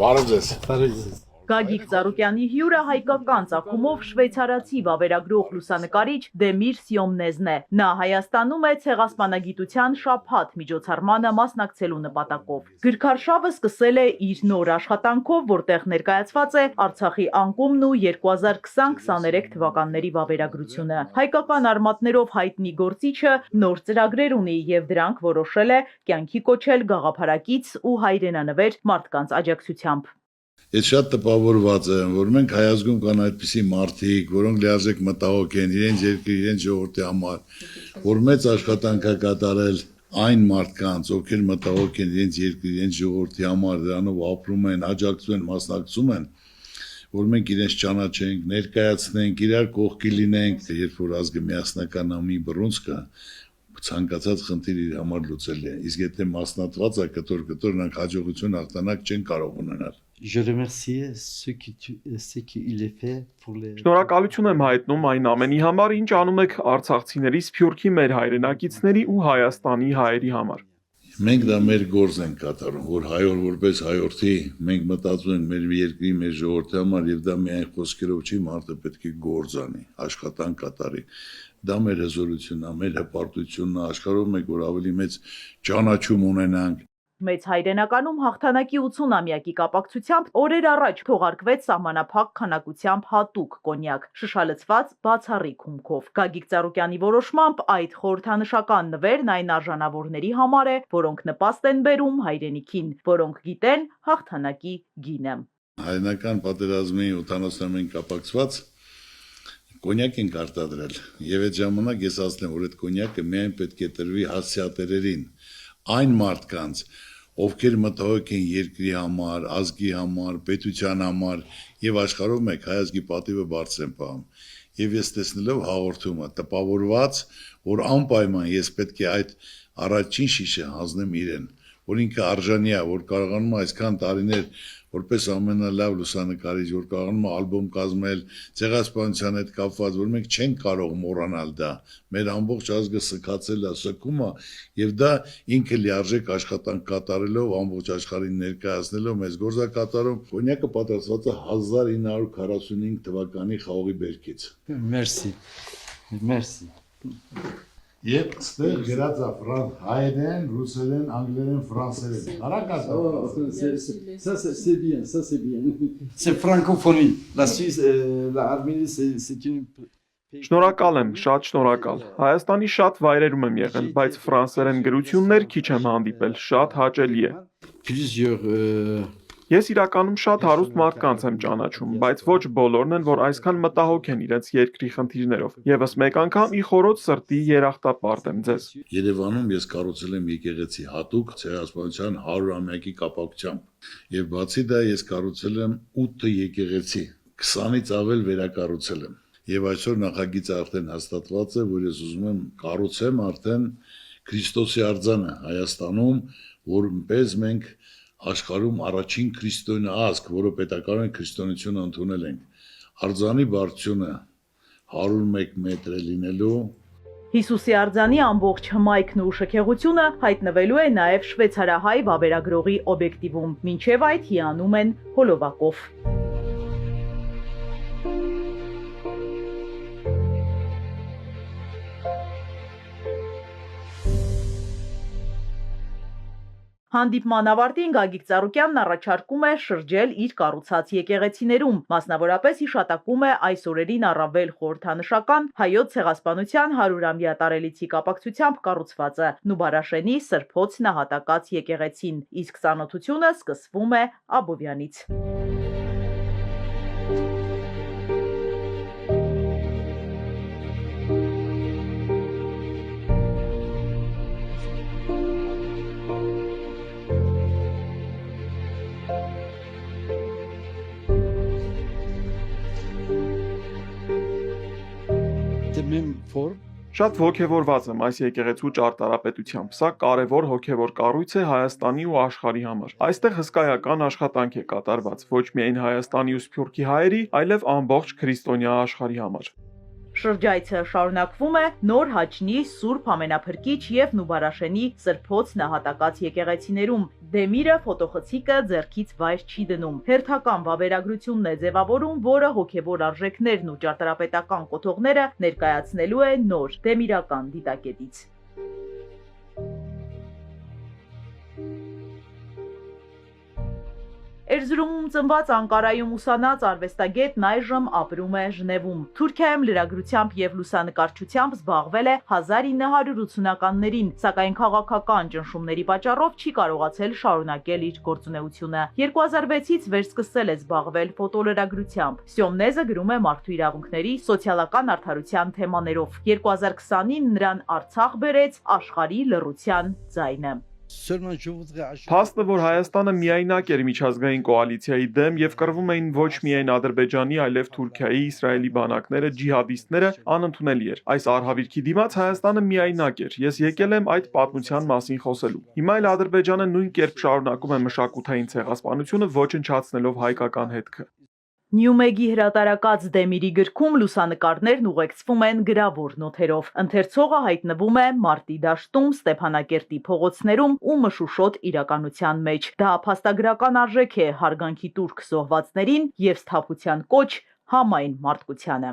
Բարև ձեզ։ Գագիկ Ծառուկյանի հյուրը հայկական ծագումով շվեյցարացի վավերագրող լուսանկարիչ Դեմիր Սյոմնեզն է։ Նա Հայաստանում է ցեղասպանագիտության շաբաթ միջոցառմանը մասնակցելու նպատակով։ Գրքարշավը սկսել է իր նոր աշխատանքով, որտեղ ներկայացված է Արցախի անկումն ու 2020-23 թվականների վավերագրությունը։ Հայկական արմատներով հայտնի գործիչը նոր ծրագրեր ունի եւ դրանք որոշել է կյանքի կոչել գաղափարակից ու հայրենանվեր մարդկանց աջակցությամբ։ Ես շատ տպավորված եմ, որ մենք հայազգում կան այդպիսի մարդիկ, որոնք լիարժեք մտահոգ են իրենց երկրի, իրենց ժողովրդի համար, որ մեծ աշխատանք է կատարել այն մարդկանց, ովքեր մտահոգ են իրենց երկրի, իրենց ժողովրդի համար, դրանով ապրում են, աջակցում են, մասնակցում են, որ մենք իրենց ճանաչենք, ներկայացնենք, իրար կողքի լինենք, երբ որ ազգը միասնական ամի բռունց կա, ցանկացած խնդիր իր համար լուծել է, իսկ եթե մասնատված է կտոր նրանք հաջողություն հաղթանակ չեն կարող ունենալ։ Je remercie ce qu'il est fait pour les Շնորհակալություն եմ հայտնում այն ամենի համար, ինչ անում եք արցախցիների, Սփյուռքի մեր հայրենակիցների ու Հայաստանի հայերի համար։ Մենք դա մեր գործ ենք կատարում, որ հայոր որպես հայորդի մենք մտածում ենք մեր երկրի, մեր ժողովրդի համար եւ դա միայն խոսքերով չի, մարդը պետք է գործ անի, աշխատանք կատարի։ Դա մեր հզորությունն է, մեր հպարտությունն է, աշխարհում մենք որ ավելի մեծ ճանաչում ունենանք։ Մեծ հայրենականում հաղթանակի 80-ամյակի կապակցությամբ օրեր առաջ թողարկվեց սահմանափակ քանակությամբ հատուկ կոնյակ, շշալցված բացառիկ հումքով։ Գագիկ Ծառուկյանի որոշմամբ այդ խորհրդանշական նվերն այն արժանավորների համար է, որոնք նպաստ են բերում հայրենիքին, որոնք գիտեն հաղթանակի գինը։ Հայրենական պատերազմի 80-ամյակին կապակցված կոնյակ ենք արտադրել եւ այդ ժամանակ ես ասեմ, որ այդ կոնյակը միայն պետք է տրվի հասցեատերերին, այն մարդկանց, ովքեր մտահոգ են երկրի համար, ազգի համար, պետության համար եւ աշխարհով մեկ հայազգի պատիվը բարձր են պահում։ Եվ ես տեսնելով հաղորդումը տպավորված, որ անպայման ես պետք է այդ առաջին շիշը հանձնեմ իրեն, որ ինքը արժանի է, որ կարողանում է այսքան տարիներ որպես ամենալավ լուսանկարիչ, որ կարողանում է ալբոմ կազմել ցեղասպանության հետ կապված, որ մենք չենք կարող մոռանալ դա։ Մեր ամբողջ ազգը սքացել է, սքում է, եւ դա ինքը լիարժեք աշխատանք կատարելով, ամբողջ աշխարհին ներկայացնելով մեզ գործակատարում։ Կոնյակը պատրաստված է 1945 թվականի խաղողի բերքից։ Merci. Եվ ստեղ գրած է հայերեն, ռուսերեն, անգլերեն, ֆրանսերեն։ Ça c'est bien, ça c'est bien. C'est francophonie. La Suisse, l'Arménie c'est une Շնորհակալ եմ, շատ շնորհակալ։ Հայաստանի շատ վայրերում եմ եղել, բայց ֆրանսերեն գրություններ քիչ եմ հանդիպել, շատ հաճելի է։ plusieurs Ես իրականում շատ հարուստ մարդկանց եմ ճանաչում, բայց ոչ բոլորն են, որ այսքան մտահոգ են իրենց երկրի խնդիրներով։ Եվս մեկ անգամ ի խորոց սրտի երախտապարտ եմ ձեզ։ Երևանում ես կառուցել եմ եկեղեցի հատուկ ցեղասպանության 100-ամյակի կապակցությամբ։ Եվ բացի դա ես կառուցել եմ 8 եկեղեցի, 20-ից ավել վերակառուցել եմ։ Եվ այսօր նախագիծը արդեն հաստատված է, որ ես ուզում եմ կառուցեմ արդեն Քրիստոսի արձանը Հայաստանում, որպես մենք աշխարհում առաջին քրիստոնյա ազգ, որը պետականորեն քրիստոնեությունը ընդունել ենք։ Արձանի բարձրությունը 101 մետր է լինելու։ Հիսուսի արձանի ամբողջ հմայքն ու շքեղությունը հայտնվելու է նաև շվեյցարահայ վավերագրողի օբյեկտիվում, մինչև այդ հիանում են հոլովակով։ Հանդիպման ավարտին Գագիկ Ծառուկյանն առաջարկում է շրջել իր կառուցած եկեղեցիներում, մասնավորապես հիշատակում է այս օրերին առավել խորհրդանշական հայոց ցեղասպանության 100-ամյա տարելիցի կապակցությամբ կառուցվածը Նուբարաշենի Սրբոց նահատակած եկեղեցին, իսկ ծանոթությունը սկսվում է Աբովյանից։ même forme. Շատ ոգևորված եմ այս եկեղեցու ճարտարապետությամբ։ Սա կարևոր հոգևոր կառույց է Հայաստանի ու աշխարհի համար։ Այստեղ հսկայական աշխատանք է կատարված ոչ միայն Հայաստանի ու Սփյուռքի հայերի, այլև ամբողջ քրիստոնյա աշխարհի համար։ Շրջայցը շարունակվում է Նոր Հաչնի, Սուրբ Ամենափրկիչ եւ Նուբարաշենի Սրբոց նահատակած եկեղեցիներում։ Դեմիրը ֆոտոխցիկը ձեռքից վայր չի դնում։ Հերթական վավերագրությունն է ձևավորում, որը հոգեվոր արժեքներն ու ճարտարապետական կոթողները ներկայացնելու է նոր դեմիրական դիտակետից։ Էրզրումում ծնված Անկարայում ուսանած արվեստագետն այժմ ապրում է Ժնևում։ Թուրքիայում լրագրությամբ եւ լուսանկարչությամբ զբաղվել է 1980-ականներին, սակայն քաղաքական ճնշումների պատճառով չի կարողացել շարունակել իր գործունեությունը։ 2006-ից վերսկսել է զբաղվել ֆոտոլրագրությամբ։ Սյոմնեզը գրում է մարդու իրավունքների, սոցիալական արդարության թեմաներով։ 2020-ին նրան Արցախ բերեց աշխարհի լռության ձայնը։ Փաստը, որ Հայաստանը միայնակ էր միջազգային կոալիցիայի դեմ եւ կռվում էին ոչ միայն Ադրբեջանի, այլև Թուրքիայի, Իսրայելի բանակները, ջիհադիստները, անընդունելի էր։ Այս արհավիրքի դիմաց Հայաստանը միայնակ էր։ Ես եկել եմ այդ պատմության մասին խոսելու։ Հիմա էլ Ադրբեջանը նույն կերպ շարունակում է մշակութային ցեղասպանությունը, ոչնչացնելով հայկական հետքը։ Նյումեգի հրատարակած Դեմիրի գրքում լուսանկարներն ուղեկցվում են գրավոր նոթերով։ Ընթերցողը հայտնվում է Մարտի դաշտում, Ստեփանակերտի փողոցներում ու մշուշոտ իրականության մեջ։ Դա փաստագրական արժեք է հարգանքի տուրք զոհվածներին եւ սթափության կոչ համայն մարդկությանը։